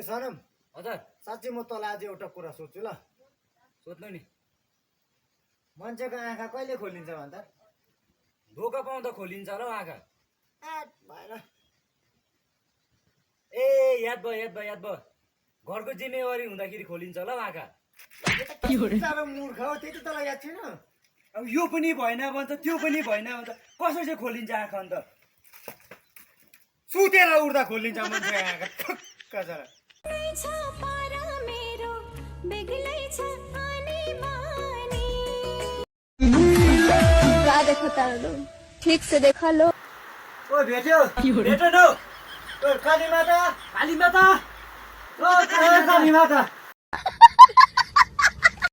सनम हजुर साँच्चै म तँलाई आज एउटा कुरा सोध्छु ल सोध्नु नि मान्छेको आँखा कहिले खोलिन्छ भन्छ धोका पाउँदा खोलिन्छ र आँखा भएन ए याद भयो घरको जिम्मेवारी हुँदाखेरि खोलिन्छ ल आँखा साह्रो मूर्ख हो त्यति तँलाई याद छैन अब यो पनि भएन भन्छ त्यो पनि भएन भन्छ कसरी चाहिँ खोलिन्छ आँखा अन्त सुतेर उड्दा खोलिन्छ मान्छेको आँखा ठक्क जरा देखो तारा ठीक से देखा लो ओ भेट्यो भेटेन काली माता काली माता काली माता